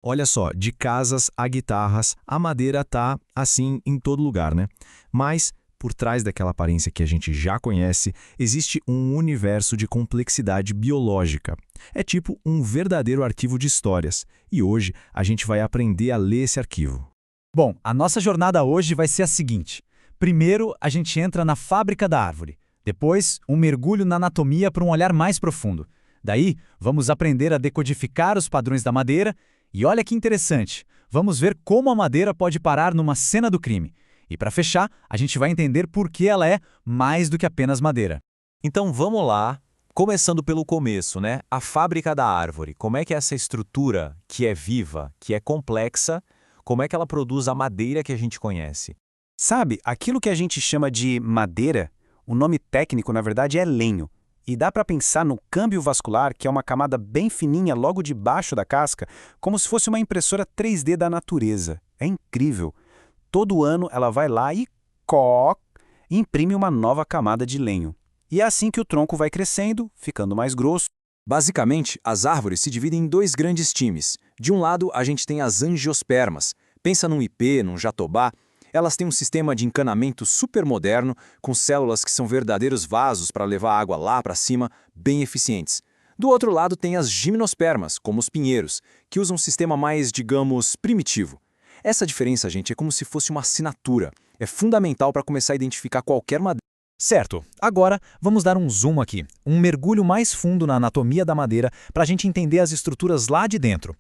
Olha só, de casas a guitarras, a madeira tá assim em todo lugar, né? Mas por trás daquela aparência que a gente já conhece, existe um universo de complexidade biológica. É tipo um verdadeiro arquivo de histórias. E hoje a gente vai aprender a ler esse arquivo. Bom, a nossa jornada hoje vai ser a seguinte. Primeiro, a gente entra na fábrica da árvore. Depois, um mergulho na anatomia para um olhar mais profundo. Daí, vamos aprender a decodificar os padrões da madeira. E olha que interessante, vamos ver como a madeira pode parar numa cena do crime. E para fechar, a gente vai entender por que ela é mais do que apenas madeira. Então vamos lá, começando pelo começo, né? A fábrica da árvore. Como é que essa estrutura, que é viva, que é complexa, como é que ela produz a madeira que a gente conhece? Sabe, aquilo que a gente chama de madeira, o nome técnico na verdade é lenho. E dá para pensar no câmbio vascular, que é uma camada bem fininha logo debaixo da casca, como se fosse uma impressora 3D da natureza. É incrível. Todo ano ela vai lá e imprime uma nova camada de lenho. E é assim que o tronco vai crescendo, ficando mais grosso. Basicamente, as árvores se dividem em dois grandes times. De um lado, a gente tem as angiospermas. Pensa num ipê, num jatobá. Elas têm um sistema de encanamento super moderno, com células que são verdadeiros vasos para levar água lá para cima, bem eficientes. Do outro lado tem as gimnospermas, como os pinheiros, que usam um sistema mais, digamos, primitivo. Essa diferença, gente, é como se fosse uma assinatura. É fundamental para começar a identificar qualquer madeira. Certo, agora vamos dar um zoom aqui, um mergulho mais fundo na anatomia da madeira para a gente entender as estruturas lá de dentro.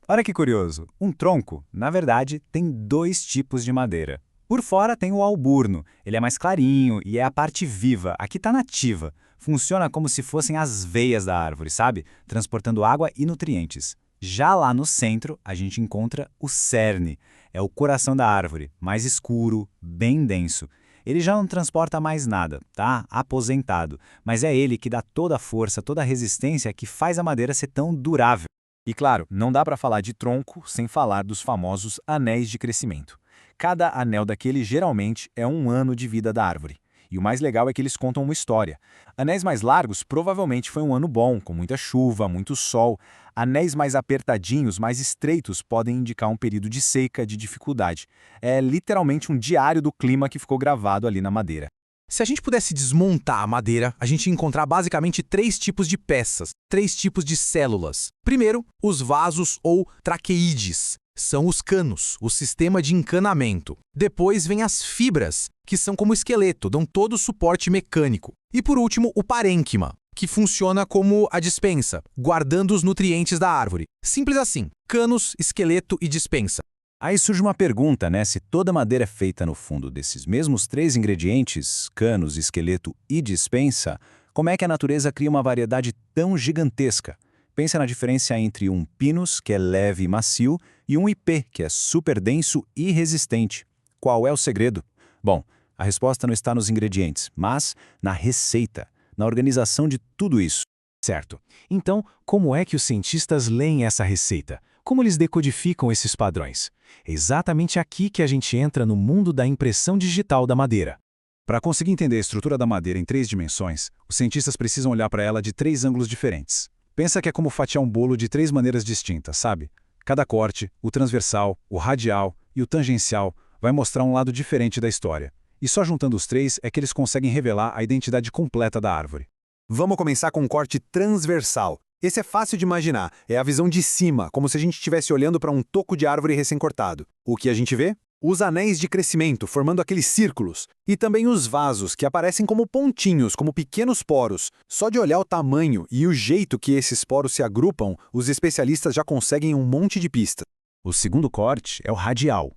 Olha que curioso, um tronco, na verdade, tem dois tipos de madeira. Por fora tem o alburno, ele é mais clarinho e é a parte viva, aqui está nativa. Funciona como se fossem as veias da árvore, sabe? Transportando água e nutrientes. Já lá no centro, a gente encontra o cerne, é o coração da árvore, mais escuro, bem denso. Ele já não transporta mais nada, tá? Aposentado, mas é ele que dá toda a força, toda a resistência que faz a madeira ser tão durável. E claro, não dá para falar de tronco sem falar dos famosos anéis de crescimento. Cada anel daquele geralmente é um ano de vida da árvore. E o mais legal é que eles contam uma história. Anéis mais largos provavelmente foi um ano bom, com muita chuva, muito sol. Anéis mais apertadinhos, mais estreitos, podem indicar um período de seca, de dificuldade. É literalmente um diário do clima que ficou gravado ali na madeira. Se a gente pudesse desmontar a madeira, a gente ia encontrar basicamente três tipos de peças, três tipos de células. Primeiro, os vasos ou traqueídes. São os canos, o sistema de encanamento. Depois vem as fibras, que são como esqueleto, dão todo o suporte mecânico. E por último, o parênquima, que funciona como a despensa, guardando os nutrientes da árvore. Simples assim, canos, esqueleto e despensa. Aí surge uma pergunta, né? Se toda madeira é feita no fundo desses mesmos três ingredientes, canos, esqueleto e despensa, como é que a natureza cria uma variedade tão gigantesca? Pensa na diferença entre um pinus, que é leve e macio, e um ipê, que é super denso e resistente. Qual é o segredo? Bom, a resposta não está nos ingredientes, mas na receita, na organização de tudo isso. Certo. Então, como é que os cientistas leem essa receita? Como eles decodificam esses padrões? É exatamente aqui que a gente entra no mundo da impressão digital da madeira. Para conseguir entender a estrutura da madeira em três dimensões, os cientistas precisam olhar para ela de três ângulos diferentes. Pensa que é como fatiar um bolo de três maneiras distintas, sabe? Cada corte, o transversal, o radial e o tangencial, vai mostrar um lado diferente da história. E só juntando os três é que eles conseguem revelar a identidade completa da árvore. Vamos começar com um corte transversal. Esse é fácil de imaginar, é a visão de cima, como se a gente estivesse olhando para um toco de árvore recém-cortado. O que a gente vê? Os anéis de crescimento, formando aqueles círculos. E também os vasos, que aparecem como pontinhos, como pequenos poros. Só de olhar o tamanho e o jeito que esses poros se agrupam, os especialistas já conseguem um monte de pistas. O segundo corte é o radial.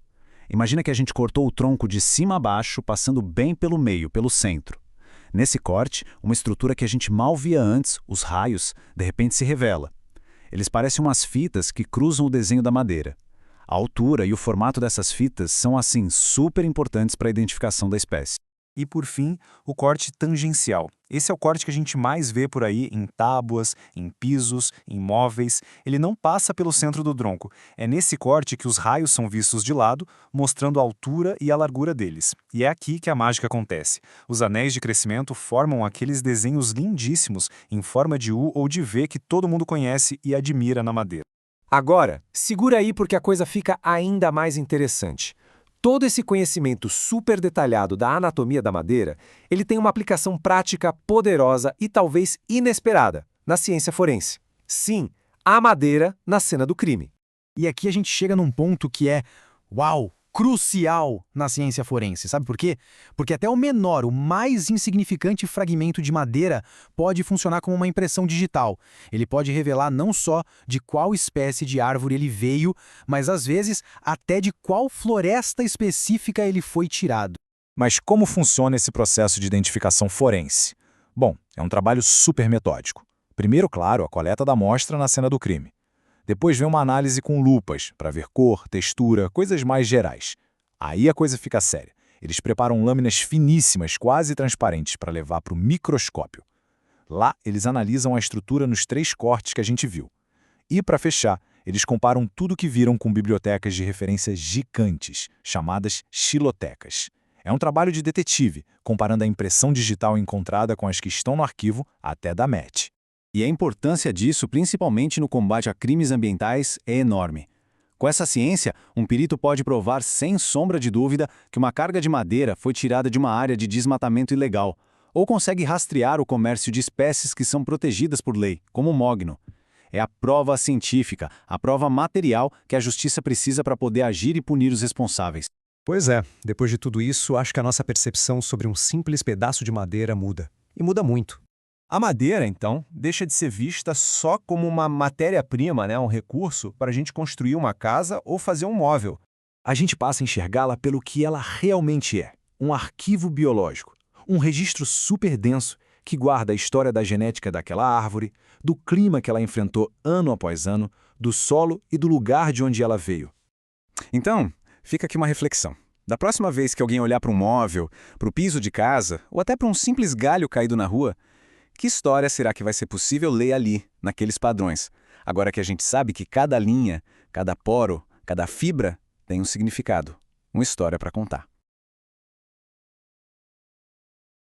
Imagina que a gente cortou o tronco de cima a baixo, passando bem pelo meio, pelo centro. Nesse corte, uma estrutura que a gente mal via antes, os raios, de repente se revela. Eles parecem umas fitas que cruzam o desenho da madeira. A altura e o formato dessas fitas são, assim, super importantes para a identificação da espécie. E, por fim, o corte tangencial. Esse é o corte que a gente mais vê por aí em tábuas, em pisos, em móveis. Ele não passa pelo centro do tronco. É nesse corte que os raios são vistos de lado, mostrando a altura e a largura deles. E é aqui que a mágica acontece. Os anéis de crescimento formam aqueles desenhos lindíssimos em forma de U ou de V que todo mundo conhece e admira na madeira. Agora, segura aí porque a coisa fica ainda mais interessante. Todo esse conhecimento super detalhado da anatomia da madeira, ele tem uma aplicação prática poderosa e talvez inesperada na ciência forense. Sim, a madeira na cena do crime. E aqui a gente chega num ponto que é, uau, crucial na ciência forense. Sabe por quê? Porque até o menor, o mais insignificante fragmento de madeira pode funcionar como uma impressão digital. Ele pode revelar não só de qual espécie de árvore ele veio, mas às vezes até de qual floresta específica ele foi tirado. Mas como funciona esse processo de identificação forense? Bom, é um trabalho super metódico. Primeiro, claro, a coleta da amostra na cena do crime. Depois vem uma análise com lupas, para ver cor, textura, coisas mais gerais. Aí a coisa fica séria. Eles preparam lâminas finíssimas, quase transparentes, para levar para o microscópio. Lá, eles analisam a estrutura nos 3 cortes que a gente viu. E, para fechar, eles comparam tudo que viram com bibliotecas de referência gigantes, chamadas xilotecas. É um trabalho de detetive, comparando a impressão digital encontrada com as que estão no arquivo até da MET. E a importância disso, principalmente no combate a crimes ambientais, é enorme. Com essa ciência, um perito pode provar sem sombra de dúvida que uma carga de madeira foi tirada de uma área de desmatamento ilegal, ou consegue rastrear o comércio de espécies que são protegidas por lei, como o mogno. É a prova científica, a prova material que a justiça precisa para poder agir e punir os responsáveis. Pois é, depois de tudo isso, acho que a nossa percepção sobre um simples pedaço de madeira muda. E muda muito. A madeira, então, deixa de ser vista só como uma matéria-prima, um recurso para a gente construir uma casa ou fazer um móvel. A gente passa a enxergá-la pelo que ela realmente é, um arquivo biológico, um registro super denso que guarda a história da genética daquela árvore, do clima que ela enfrentou ano após ano, do solo e do lugar de onde ela veio. Então, fica aqui uma reflexão. Da próxima vez que alguém olhar para um móvel, para o piso de casa, ou até para um simples galho caído na rua, que história será que vai ser possível ler ali, naqueles padrões? Agora que a gente sabe que cada linha, cada poro, cada fibra tem um significado, uma história para contar.